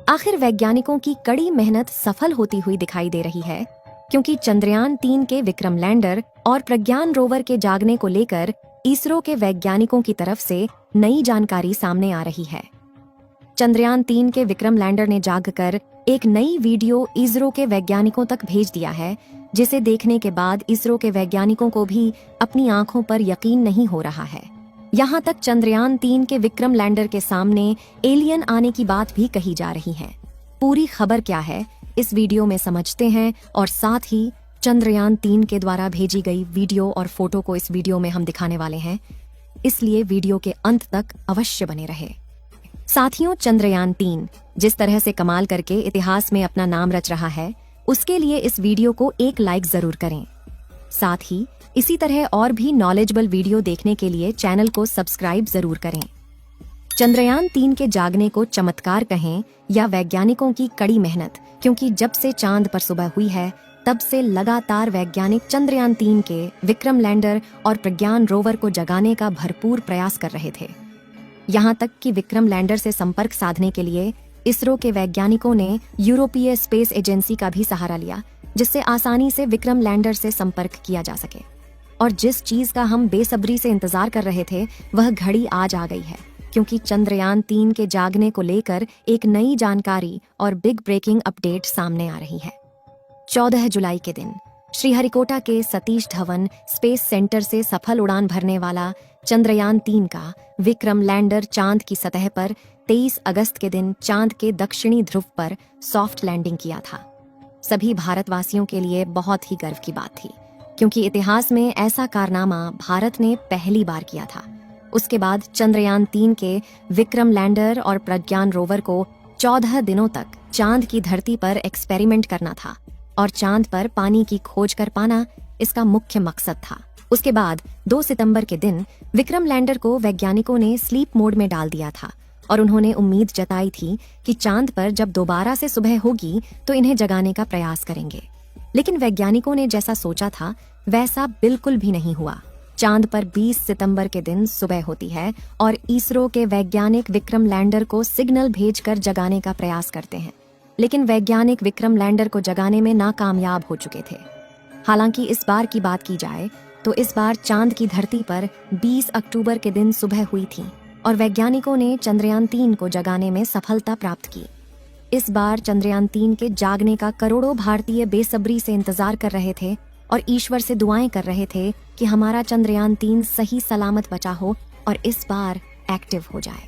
आखिर वैज्ञानिकों की कड़ी मेहनत सफल होती हुई दिखाई दे रही है, क्योंकि चंद्रयान-3 के विक्रम लैंडर और प्रज्ञान रोवर के जागने को लेकर इसरो के वैज्ञानिकों की तरफ से नई जानकारी सामने आ रही है। चंद्रयान-3 के विक्रम लैंडर ने जागकर एक नई वीडियो इसरो के वैज्ञानिकों तक भेज दिया है, जिसे देखने के बाद इसरो के वैज्ञानिकों को भी अपनी आंखों पर यकीन नहीं हो रहा है। यहाँ तक चंद्रयान-3 के विक्रम लैंडर के सामने एलियन आने की बात भी कही जा रही है। पूरी खबर क्या है, इस वीडियो में समझते हैं और साथ ही चंद्रयान-3 के द्वारा भेजी गई वीडियो और फोटो को इस वीडियो में हम दिखाने वाले हैं, इसलिए वीडियो के अंत तक अवश्य बने रहे। साथियों, चंद्रयान-3 जिस तरह से कमाल करके इतिहास में अपना नाम रच रहा है, उसके लिए इस वीडियो को एक लाइक जरूर करें। साथ ही इसी तरह और भी नॉलेजेबल वीडियो देखने के लिए चैनल को सब्सक्राइब जरूर करें। चंद्रयान-3 के जागने को चमत्कार कहें या वैज्ञानिकों की कड़ी मेहनत, क्योंकि जब से चांद पर सुबह हुई है तब से लगातार वैज्ञानिक चंद्रयान-3 के विक्रम लैंडर और प्रज्ञान रोवर को जगाने का भरपूर प्रयास कर रहे थे। यहाँ तक कि विक्रम लैंडर से संपर्क साधने के लिए इसरो के वैज्ञानिकों ने यूरोपीय स्पेस एजेंसी का भी सहारा लिया, जिससे आसानी से विक्रम लैंडर से संपर्क किया जा सके। और जिस चीज का हम बेसब्री से इंतजार कर रहे थे, वह घड़ी आज आ गई है, क्योंकि चंद्रयान-3 के जागने को लेकर एक नई जानकारी और बिग ब्रेकिंग अपडेट सामने आ रही है। 14 जुलाई के दिन श्रीहरिकोटा के सतीश धवन स्पेस सेंटर से सफल उड़ान भरने वाला चंद्रयान-3 का विक्रम लैंडर चांद की सतह पर 23 अगस्त के दिन चांद के दक्षिणी ध्रुव पर सॉफ्ट लैंडिंग किया था। सभी भारतवासियों के लिए बहुत ही गर्व की बात थी, क्योंकि इतिहास में ऐसा कारनामा भारत ने पहली बार किया था। उसके बाद चंद्रयान-3 के विक्रम लैंडर और प्रज्ञान रोवर को 14 दिनों तक चांद की धरती पर एक्सपेरिमेंट करना था और चांद पर पानी की खोज कर पाना इसका मुख्य मकसद था। उसके बाद 2 सितंबर के दिन विक्रम लैंडर को वैज्ञानिकों ने स्लीप मोड में डाल दिया था और उन्होंने उम्मीद जताई थी कि चांद पर जब दोबारा से सुबह होगी तो इन्हें जगाने का प्रयास करेंगे। लेकिन वैज्ञानिकों ने जैसा सोचा था वैसा बिल्कुल भी नहीं हुआ। चांद पर 20 सितंबर के दिन सुबह होती है और इसरो के वैज्ञानिक विक्रम लैंडर को सिग्नल भेजकर जगाने का प्रयास करते हैं, लेकिन वैज्ञानिक विक्रम लैंडर को जगाने में नाकामयाब हो चुके थे। हालांकि इस बार की बात की जाए तो इस बार चांद की धरती पर 20 अक्टूबर के दिन सुबह हुई थी और वैज्ञानिकों ने चंद्रयान-3 को जगाने में सफलता प्राप्त की। इस बार चंद्रयान-3 के जागने का करोड़ों भारतीय बेसब्री से इंतजार कर रहे थे और ईश्वर से दुआएं कर रहे थे कि हमारा चंद्रयान-3 सही सलामत बचा हो और इस बार एक्टिव हो जाए।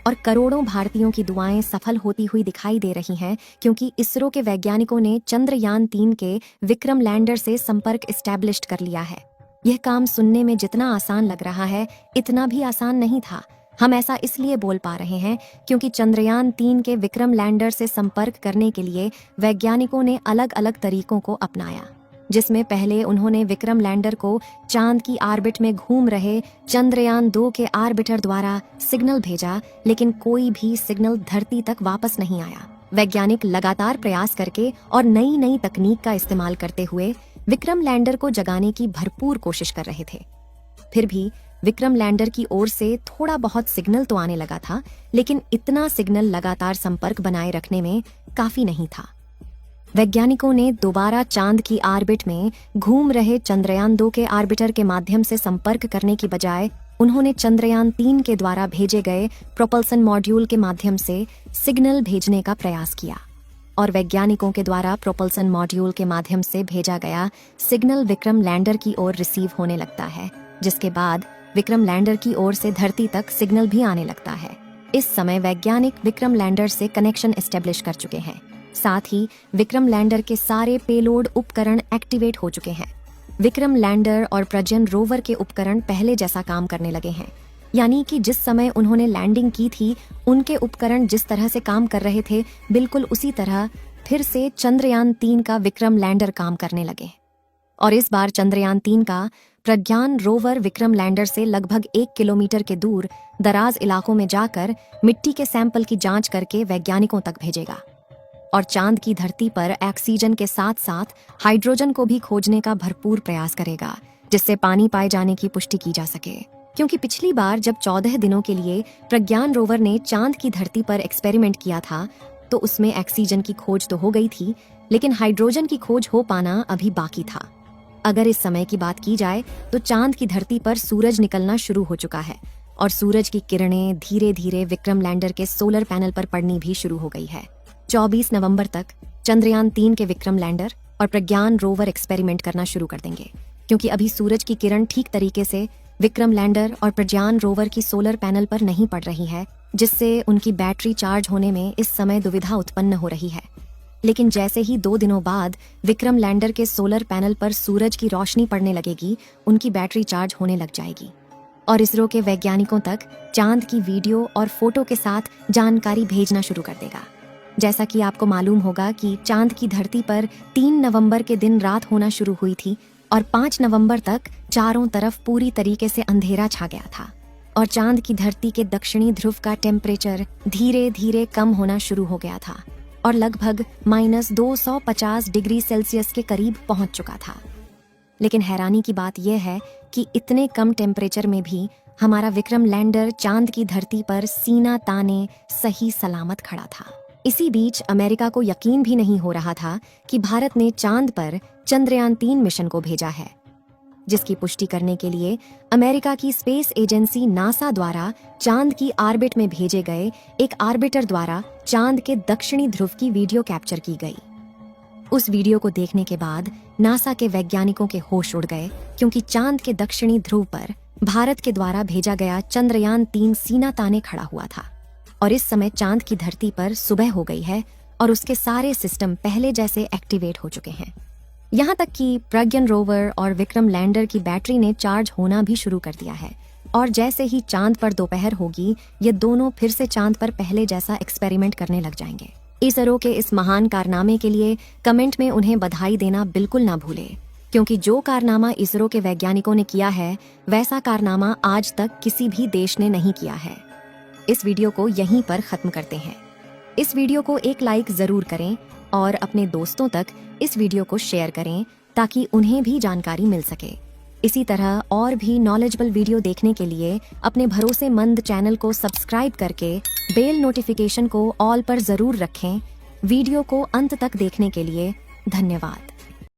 और करोड़ों भारतीयों की दुआएं सफल होती हुई दिखाई दे रही हैं, क्योंकि इसरो के वैज्ञानिकों ने चंद्रयान-3 के विक्रम लैंडर से संपर्क एस्टैब्लिश्ड कर लिया है। यह काम सुनने में जितना आसान लग रहा है, इतना भी आसान नहीं था। हम ऐसा इसलिए बोल पा रहे हैं क्योंकि चंद्रयान-3 के विक्रम लैंडर से संपर्क करने के लिए वैज्ञानिकों ने अलग अलग तरीकों को अपनाया, जिसमें पहले उन्होंने विक्रम लैंडर को चांद की ऑर्बिट में घूम रहे चंद्रयान-2 के ऑर्बिटर द्वारा सिग्नल भेजा, लेकिन कोई भी सिग्नल धरती तक वापस नहीं आया। वैज्ञानिक लगातार प्रयास करके और नई नई तकनीक का इस्तेमाल करते हुए विक्रम लैंडर को जगाने की भरपूर कोशिश कर रहे थे। फिर भी विक्रम लैंडर की ओर से थोड़ा बहुत सिग्नल तो आने लगा था, लेकिन इतना सिग्नल लगातार संपर्क बनाए रखने में काफी नहीं था। वैज्ञानिकों ने दोबारा चांद की ऑर्बिट में घूम रहे चंद्रयान-2 के ऑर्बिटर के माध्यम से संपर्क करने की बजाय उन्होंने चंद्रयान-3 के द्वारा भेजे गए प्रोपल्सन मॉड्यूल के माध्यम से सिग्नल भेजने का प्रयास किया और वैज्ञानिकों के द्वारा प्रोपल्सन मॉड्यूल के माध्यम से भेजा गया सिग्नल विक्रम लैंडर की ओर रिसीव होने लगता है, जिसके बाद विक्रम लैंडर की ओर से धरती तक सिग्नल भी आने लगता है। इस समय वैज्ञानिक विक्रम लैंडर से कनेक्शन एस्टेब्लिश कर चुके हैं। साथ ही विक्रम लैंडर के सारे पेलोड उपकरण एक्टिवेट हो चुके हैं। विक्रम लैंडर और प्रज्ञान रोवर के उपकरण पहले जैसा काम करने लगे हैं, यानी कि जिस समय उन्होंने लैंडिंग की थी उनके उपकरण जिस तरह से काम कर रहे थे, बिल्कुल उसी तरह फिर से चंद्रयान-3 का विक्रम लैंडर काम करने लगे। और इस बार चंद्रयान-3 का प्रज्ञान रोवर विक्रम लैंडर से लगभग 1 किलोमीटर के दूर दराज इलाकों में जाकर मिट्टी के सैंपल की जांच करके वैज्ञानिकों तक भेजेगा और चांद की धरती पर ऑक्सीजन के साथ साथ हाइड्रोजन को भी खोजने का भरपूर प्रयास करेगा, जिससे पानी पाए जाने की पुष्टि की जा सके। क्योंकि पिछली बार जब 14 दिनों के लिए प्रज्ञान रोवर ने चांद की धरती पर एक्सपेरिमेंट किया था, तो उसमें ऑक्सीजन की खोज तो हो गई थी, लेकिन हाइड्रोजन की खोज हो पाना अभी बाकी था। अगर इस समय की बात की जाए तो चांद की धरती पर सूरज निकलना शुरू हो चुका है और सूरज की किरणें धीरे धीरे विक्रम लैंडर के सोलर पैनल पर पड़नी भी शुरू हो गई है। 24 नवंबर तक चंद्रयान 3 के विक्रम लैंडर और प्रज्ञान रोवर एक्सपेरिमेंट करना शुरू कर देंगे, क्योंकि अभी सूरज की किरण ठीक तरीके से विक्रम लैंडर और प्रज्ञान रोवर की सोलर पैनल पर नहीं पड़ रही है, जिससे उनकी बैटरी चार्ज होने में इस समय दुविधा उत्पन्न हो रही है। लेकिन जैसे ही 2 दिनों बाद विक्रम लैंडर के सोलर पैनल पर सूरज की रोशनी पड़ने लगेगी, उनकी बैटरी चार्ज होने लग जाएगी और इसरो के वैज्ञानिकों तक चांद की वीडियो और फोटो के साथ जानकारी भेजना शुरू कर देगा। जैसा कि आपको मालूम होगा कि चांद की धरती पर 3 नवंबर के दिन रात होना शुरू हुई थी और 5 नवंबर तक चारों तरफ पूरी तरीके से अंधेरा छा गया था और चांद की धरती के दक्षिणी ध्रुव का टेम्परेचर धीरे धीरे कम होना शुरू हो गया था और लगभग -250 डिग्री सेल्सियस के करीब पहुंच चुका था। लेकिन हैरानी की बात यह है कि इतने कम टेम्परेचर में भी हमारा विक्रम लैंडर चांद की धरती पर सीना ताने सही सलामत खड़ा था। इसी बीच अमेरिका को यकीन भी नहीं हो रहा था कि भारत ने चांद पर चंद्रयान 3 मिशन को भेजा है, जिसकी पुष्टि करने के लिए अमेरिका की स्पेस एजेंसी नासा द्वारा चांद की ऑर्बिट में भेजे गए एक ऑर्बिटर द्वारा चांद के दक्षिणी ध्रुव की वीडियो कैप्चर की गई। उस वीडियो को देखने के बाद नासा के वैज्ञानिकों के होश उड़ गए, क्योंकि चांद के दक्षिणी ध्रुव पर भारत के द्वारा भेजा गया चंद्रयान 3 सीना ताने खड़ा हुआ था और इस समय चांद की धरती पर सुबह हो गई है और उसके सारे सिस्टम पहले जैसे एक्टिवेट हो चुके हैं। यहाँ तक कि प्रज्ञान रोवर और विक्रम लैंडर की बैटरी ने चार्ज होना भी शुरू कर दिया है और जैसे ही चांद पर दोपहर होगी, ये दोनों फिर से चांद पर पहले जैसा एक्सपेरिमेंट करने लग जाएंगे। इसरो के इस महान कारनामे के लिए कमेंट में उन्हें बधाई देना बिल्कुल ना भूले, क्योंकि जो कारनामा इसरो के वैज्ञानिकों ने किया है, वैसा कारनामा आज तक किसी भी देश ने नहीं किया है। इस वीडियो को यहीं पर खत्म करते हैं। इस वीडियो को एक लाइक जरूर करें और अपने दोस्तों तक इस वीडियो को शेयर करें ताकि उन्हें भी जानकारी मिल सके। इसी तरह और भी नॉलेजेबल वीडियो देखने के लिए अपने भरोसेमंद चैनल को सब्सक्राइब करके बेल नोटिफिकेशन को ऑल पर जरूर रखें। वीडियो को अंत तक देखने के लिए धन्यवाद।